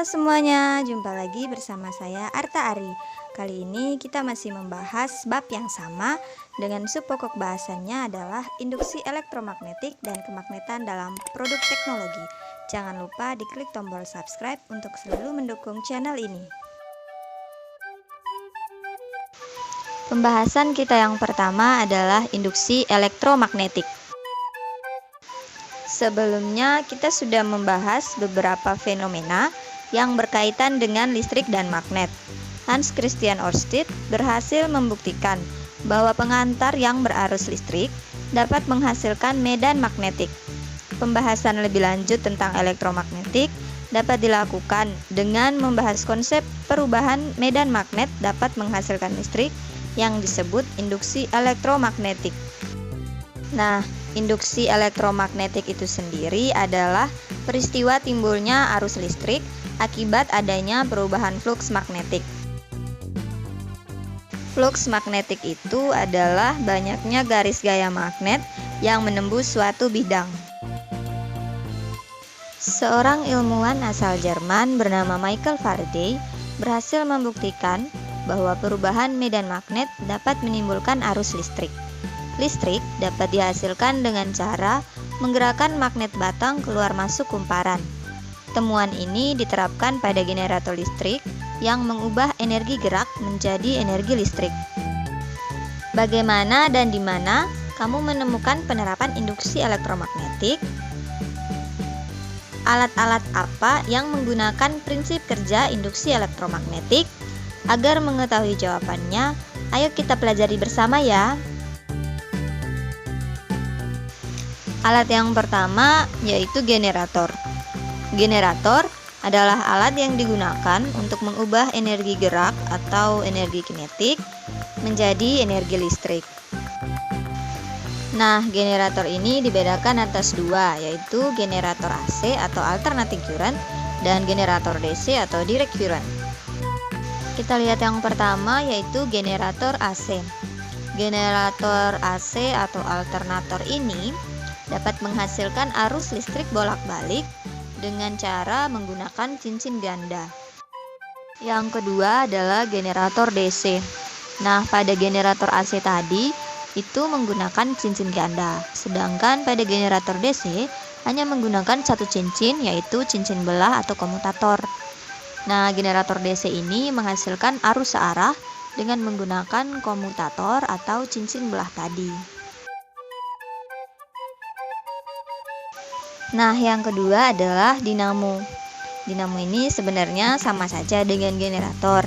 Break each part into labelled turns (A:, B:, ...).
A: Halo semuanya, jumpa lagi bersama saya Arta Ari. Kali ini kita masih membahas bab yang sama dengan subpokok bahasannya adalah induksi elektromagnetik dan kemagnetan dalam produk teknologi. Jangan lupa diklik tombol subscribe untuk selalu mendukung channel ini. Pembahasan kita yang pertama adalah induksi elektromagnetik. Sebelumnya kita sudah membahas beberapa fenomena yang berkaitan dengan listrik dan magnet. Hans Christian Ørsted berhasil membuktikan bahwa pengantar yang berarus listrik dapat menghasilkan medan magnetik. Pembahasan lebih lanjut tentang elektromagnetik dapat dilakukan dengan membahas konsep perubahan medan magnet dapat menghasilkan listrik yang disebut induksi elektromagnetik. Nah, induksi elektromagnetik itu sendiri adalah peristiwa timbulnya arus listrik akibat adanya perubahan fluks magnetik. Fluks magnetik itu adalah banyaknya garis gaya magnet yang menembus suatu bidang. Seorang ilmuwan asal Jerman bernama Michael Faraday berhasil membuktikan bahwa perubahan medan magnet dapat menimbulkan arus listrik. Listrik dapat dihasilkan dengan cara menggerakkan magnet batang keluar masuk kumparan. Temuan ini diterapkan pada generator listrik yang mengubah energi gerak menjadi energi listrik. Bagaimana dan di mana kamu menemukan penerapan induksi elektromagnetik? Alat-alat apa yang menggunakan prinsip kerja induksi elektromagnetik? Agar mengetahui jawabannya, ayo kita pelajari bersama ya. Alat yang pertama yaitu generator. Generator adalah alat yang digunakan untuk mengubah energi gerak atau energi kinetik menjadi energi listrik. Nah, generator ini dibedakan atas dua, yaitu generator AC atau alternating current dan generator DC atau direct current. Kita lihat yang pertama yaitu generator AC. Generator AC atau alternator ini dapat menghasilkan arus listrik bolak-balik dengan cara menggunakan cincin ganda. Yang kedua adalah generator DC. Nah, pada generator AC tadi itu menggunakan cincin ganda, sedangkan pada generator DC hanya menggunakan satu cincin, yaitu cincin belah atau komutator. Nah, generator DC ini menghasilkan arus searah dengan menggunakan komutator atau cincin belah tadi. Nah, yang kedua adalah dinamo. Dinamo ini sebenarnya sama saja dengan generator.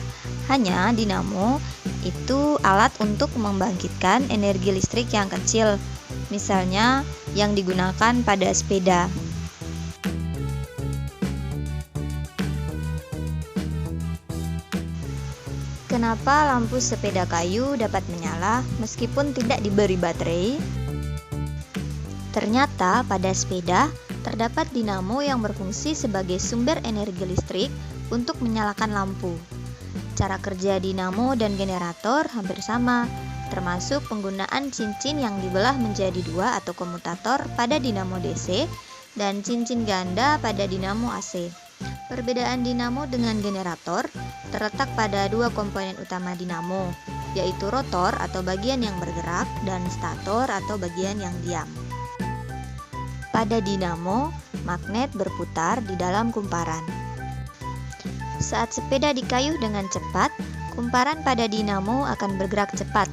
A: Hanya dinamo itu alat untuk membangkitkan energi listrik yang kecil. Misalnya yang digunakan pada sepeda. Kenapa lampu sepeda kayu dapat menyala meskipun tidak diberi baterai? Ternyata pada sepeda terdapat dinamo yang berfungsi sebagai sumber energi listrik untuk menyalakan lampu. Cara kerja dinamo dan generator hampir sama, termasuk penggunaan cincin yang dibelah menjadi dua atau komutator pada dinamo DC dan cincin ganda pada dinamo AC. Perbedaan dinamo dengan generator terletak pada dua komponen utama dinamo, yaitu rotor atau bagian yang bergerak dan stator atau bagian yang diam. Pada dinamo, magnet berputar di dalam kumparan. Saat sepeda dikayuh dengan cepat, kumparan pada dinamo akan bergerak cepat,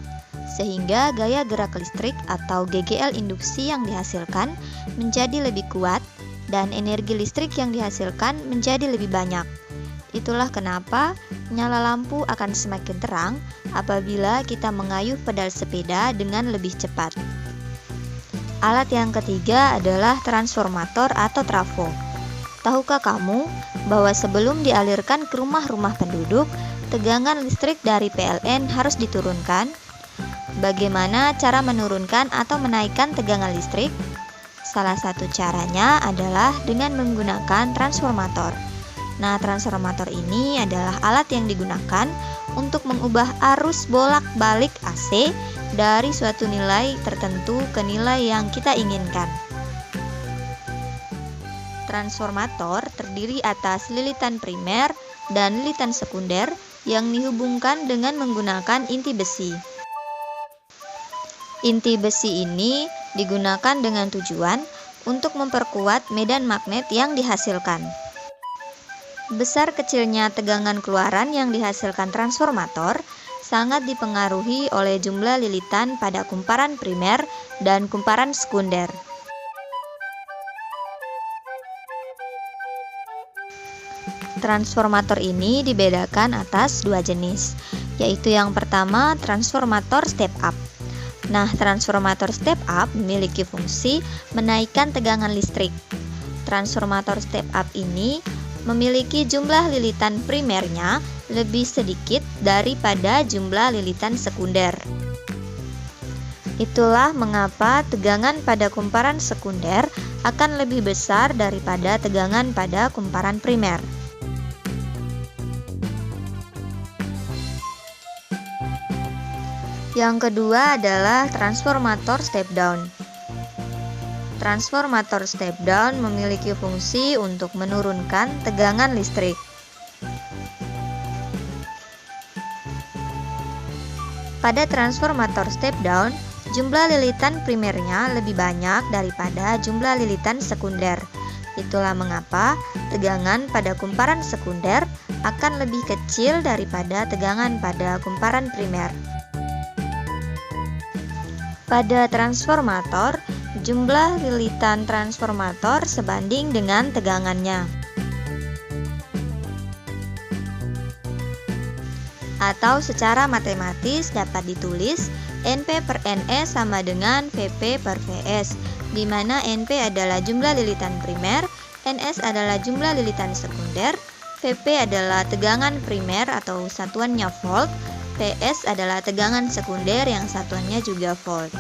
A: sehingga gaya gerak listrik atau GGL induksi yang dihasilkan menjadi lebih kuat dan energi listrik yang dihasilkan menjadi lebih banyak. Itulah kenapa nyala lampu akan semakin terang apabila kita mengayuh pedal sepeda dengan lebih cepat. Alat yang ketiga adalah transformator atau trafo. Tahukah kamu bahwa sebelum dialirkan ke rumah-rumah penduduk, tegangan listrik dari PLN harus diturunkan? Bagaimana cara menurunkan atau menaikkan tegangan listrik? Salah satu caranya adalah dengan menggunakan transformator. Nah, transformator ini adalah alat yang digunakan untuk mengubah arus bolak-balik AC dari suatu nilai tertentu ke nilai yang kita inginkan. transformator terdiri atas lilitan primer dan lilitan sekunder yang dihubungkan dengan menggunakan inti besi. Inti besi ini digunakan dengan tujuan untuk memperkuat medan magnet yang dihasilkan. Besar kecilnya tegangan keluaran yang dihasilkan transformator sangat dipengaruhi oleh jumlah lilitan pada kumparan primer dan kumparan sekunder. Transformator ini dibedakan atas dua jenis, yaitu yang pertama transformator step up. Nah, transformator step up memiliki fungsi menaikkan tegangan listrik. Transformator step up ini memiliki jumlah lilitan primernya lebih sedikit daripada jumlah lilitan sekunder. Itulah mengapa tegangan pada kumparan sekunder akan lebih besar daripada tegangan pada kumparan primer. Yang kedua adalah transformator step down. Transformator step down memiliki fungsi untuk menurunkan tegangan listrik. Pada transformator step down, jumlah lilitan primernya lebih banyak daripada jumlah lilitan sekunder. Itulah mengapa tegangan pada kumparan sekunder akan lebih kecil daripada tegangan pada kumparan primer. Pada transformator, jumlah lilitan transformator sebanding dengan tegangannya. Atau secara matematis dapat ditulis NP per NS sama dengan VP per VS, di mana NP adalah jumlah lilitan primer, NS adalah jumlah lilitan sekunder, VP adalah tegangan primer atau satuannya volt, PS adalah tegangan sekunder yang satuannya juga volt.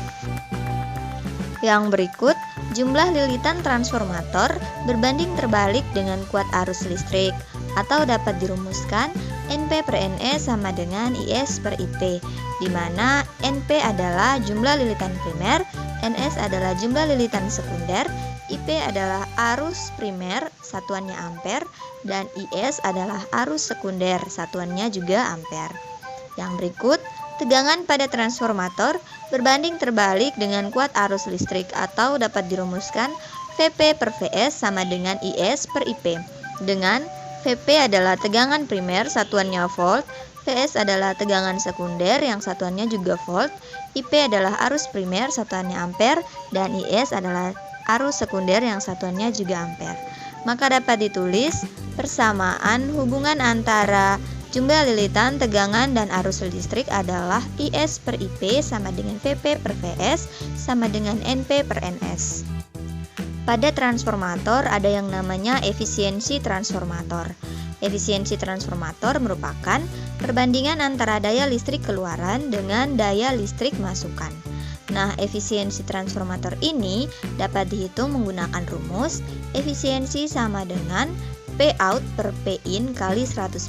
A: Yang berikut, jumlah lilitan transformator berbanding terbalik dengan kuat arus listrik, atau dapat dirumuskan NP per NE sama dengan IS per IP, di mana NP adalah jumlah lilitan primer, NS adalah jumlah lilitan sekunder, IP adalah arus primer, satuannya ampere, dan IS adalah arus sekunder, satuannya juga ampere. Yang berikut, tegangan pada transformator berbanding terbalik dengan kuat arus listrik, atau dapat dirumuskan VP per VS sama dengan IS per IP, dengan VP adalah tegangan primer, satuannya volt, VS adalah tegangan sekunder yang satuannya juga volt, IP adalah arus primer, satuannya ampere, dan IS adalah arus sekunder yang satuannya juga ampere. Maka dapat ditulis persamaan hubungan antara jumlah lilitan, tegangan, dan arus listrik adalah IS per IP sama dengan VP per VS sama dengan NP per NS. Pada transformator ada yang namanya efisiensi transformator. Efisiensi transformator merupakan perbandingan antara daya listrik keluaran dengan daya listrik masukan. Nah, efisiensi transformator ini dapat dihitung menggunakan rumus efisiensi sama dengan P out per P in kali 100%.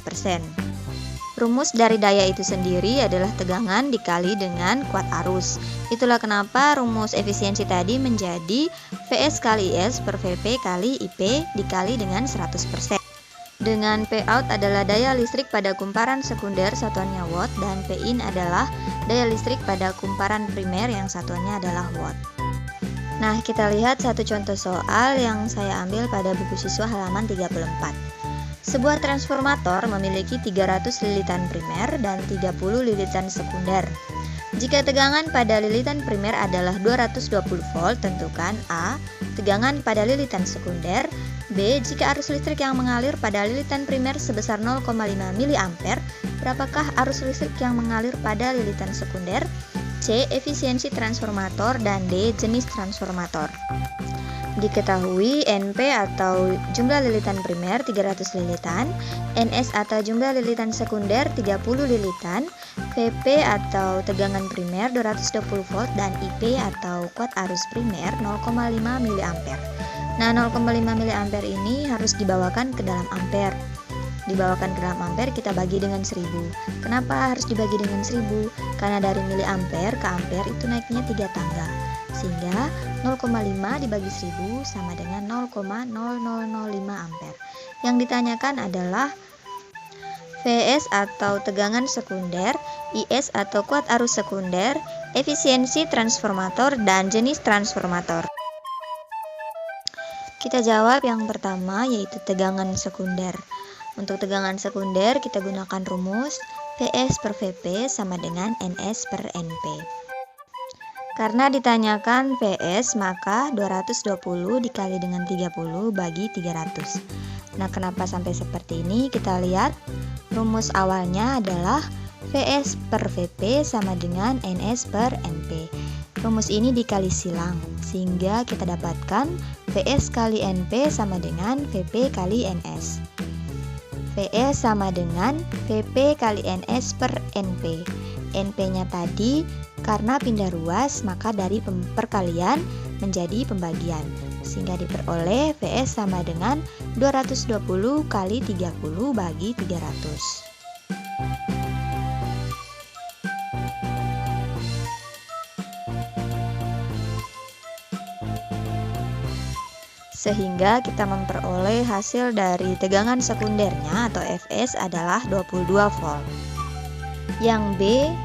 A: Rumus dari daya itu sendiri adalah tegangan dikali dengan kuat arus. Itulah kenapa rumus efisiensi tadi menjadi VS kali IS per VP kali IP dikali dengan 100%. Dengan P out adalah daya listrik pada kumparan sekunder satuannya watt, dan P in adalah daya listrik pada kumparan primer yang satuannya adalah watt. Nah, kita lihat satu contoh soal yang saya ambil pada buku siswa halaman 34. Sebuah transformator memiliki 300 lilitan primer dan 30 lilitan sekunder. Jika tegangan pada lilitan primer adalah 220 volt, tentukan A. Tegangan pada lilitan sekunder. B. Jika arus listrik yang mengalir pada lilitan primer sebesar 0,5 mA, berapakah arus listrik yang mengalir pada lilitan sekunder? C. Efisiensi transformator, dan D. Jenis transformator. Diketahui NP atau jumlah lilitan primer 300 lilitan, NS atau jumlah lilitan sekunder 30 lilitan, VP atau tegangan primer 220 volt, dan IP atau kuat arus primer 0,5 mA. Nah, 0,5 mA ini harus dibawakan ke dalam ampere. Dibawakan ke dalam ampere, kita bagi dengan 1000. Kenapa harus dibagi dengan 1000? Karena dari miliampere ke ampere itu naiknya 3 tangga. sehingga 0,5 dibagi 1000 sama dengan 0,0005 ampere. Yang ditanyakan adalah Vs atau tegangan sekunder, Is atau kuat arus sekunder, efisiensi transformator, dan jenis transformator. Kita jawab yang pertama, yaitu tegangan sekunder. Untuk tegangan sekunder kita gunakan rumus Vs per Vp sama dengan Ns per Np. Karena ditanyakan Vs, maka 220 dikali dengan 30 bagi 300. Nah, kenapa sampai seperti ini? Kita lihat rumus awalnya adalah Vs per Vp sama dengan Ns per Np. Rumus ini dikali silang, sehingga kita dapatkan Vs kali Np sama dengan Vp kali Ns. Vs sama dengan Vp kali Ns per Np. Np-nya tadi karena pindah ruas, maka dari perkalian menjadi pembagian, sehingga diperoleh Vs sama dengan 220 kali 30 bagi 300. Sehingga kita memperoleh hasil dari tegangan sekundernya atau Fs adalah 22 volt. Yang B,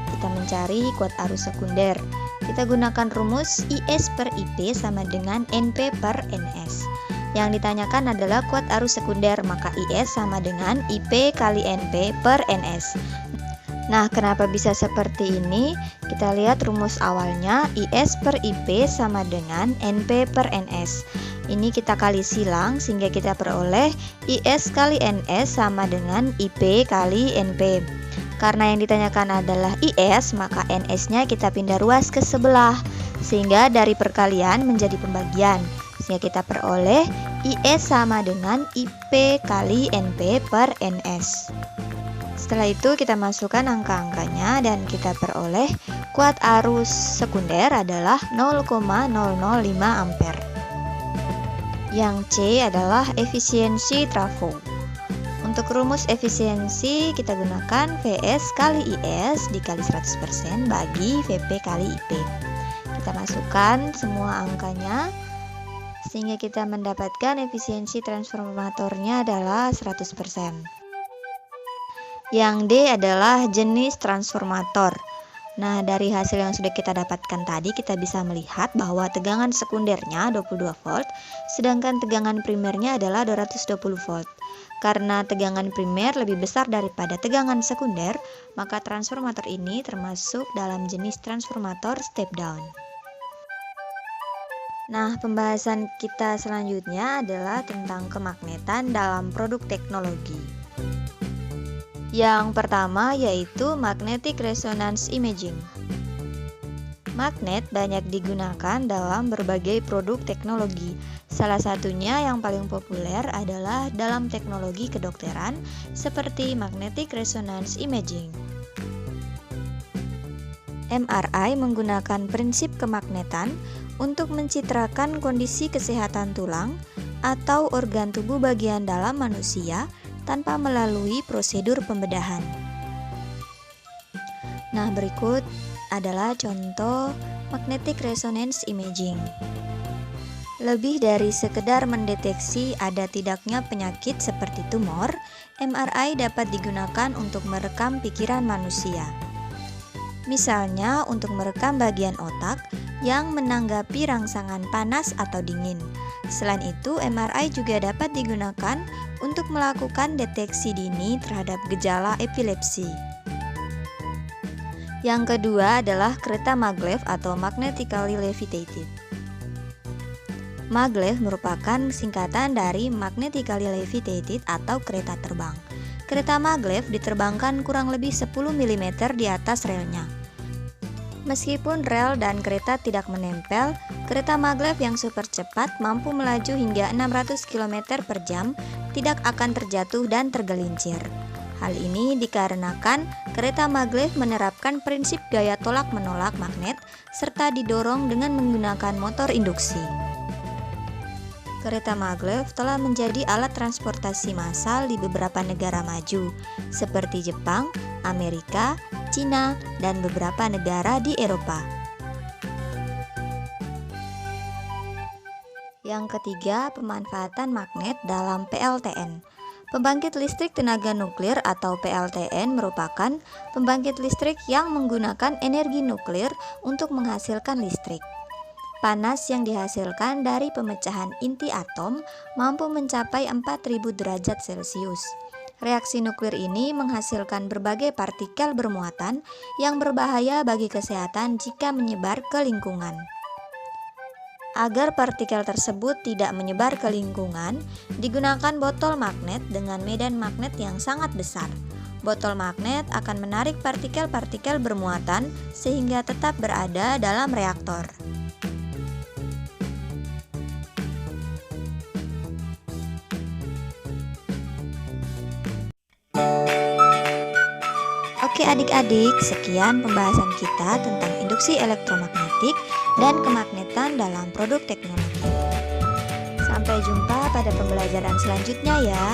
A: kita mencari kuat arus sekunder. Kita gunakan rumus Is per Ip sama dengan Np per Ns. Yang ditanyakan adalah kuat arus sekunder, maka Is sama dengan Ip kali Np per Ns. Nah, kenapa bisa seperti ini? Kita lihat rumus awalnya, Is per Ip sama dengan Np per Ns. Ini kita kali silang, sehingga kita peroleh Is kali Ns sama dengan Ip kali Np. Karena yang ditanyakan adalah Is, maka Ns-nya kita pindah ruas ke sebelah, sehingga dari perkalian menjadi pembagian, sehingga kita peroleh Is sama dengan Ip kali Np per Ns. Setelah itu kita masukkan angka-angkanya dan kita peroleh kuat arus sekunder adalah 0,005 ampere. Yang C adalah efisiensi trafo. Untuk rumus efisiensi kita gunakan Vs kali Is dikali 100% bagi Vp kali Ip. Kita masukkan semua angkanya sehingga kita mendapatkan efisiensi transformatornya adalah 100%. Yang D adalah jenis transformator. Nah, dari hasil yang sudah kita dapatkan tadi, kita bisa melihat bahwa tegangan sekundernya 22 volt, sedangkan tegangan primernya adalah 220 volt. Karena tegangan primer lebih besar daripada tegangan sekunder, maka transformator ini termasuk dalam jenis transformator step down. Nah, pembahasan kita selanjutnya adalah tentang kemagnetan dalam produk teknologi. Yang pertama yaitu magnetic resonance imaging. Magnet banyak digunakan dalam berbagai produk teknologi. Salah satunya yang paling populer adalah dalam teknologi kedokteran seperti magnetic resonance imaging. MRI menggunakan prinsip kemagnetan untuk mencitrakan kondisi kesehatan tulang atau organ tubuh bagian dalam manusia tanpa melalui prosedur pembedahan. Nah, berikut adalah contoh magnetic resonance imaging. Lebih dari sekedar mendeteksi ada tidaknya penyakit seperti tumor, MRI dapat digunakan untuk merekam pikiran manusia. Misalnya untuk merekam bagian otak yang menanggapi rangsangan panas atau dingin. Selain itu, MRI juga dapat digunakan untuk melakukan deteksi dini terhadap gejala epilepsi. Yang kedua adalah kereta maglev atau magnetically levitated. Maglev merupakan singkatan dari magnetically levitated atau kereta terbang. Kereta maglev diterbangkan kurang lebih 10 mm di atas relnya. Meskipun rel dan kereta tidak menempel, kereta maglev yang super cepat mampu melaju hingga 600 km per jam, tidak akan terjatuh dan tergelincir. Hal ini dikarenakan kereta maglev menerapkan prinsip gaya tolak-menolak magnet serta didorong dengan menggunakan motor induksi. Kereta maglev telah menjadi alat transportasi massal di beberapa negara maju, seperti Jepang, Amerika, Cina, dan beberapa negara di Eropa. Yang ketiga, pemanfaatan magnet dalam PLTN. Pembangkit listrik tenaga nuklir atau PLTN merupakan pembangkit listrik yang menggunakan energi nuklir untuk menghasilkan listrik. Panas yang dihasilkan dari pemecahan inti atom mampu mencapai 4000 derajat Celcius. Reaksi nuklir ini menghasilkan berbagai partikel bermuatan yang berbahaya bagi kesehatan jika menyebar ke lingkungan. Agar partikel tersebut tidak menyebar ke lingkungan, digunakan botol magnet dengan medan magnet yang sangat besar. Botol magnet akan menarik partikel-partikel bermuatan sehingga tetap berada dalam reaktor. Oke adik-adik, sekian pembahasan kita tentang induksi elektromagnetik dan kemagnetan dalam produk teknologi. Sampai jumpa pada pembelajaran selanjutnya ya.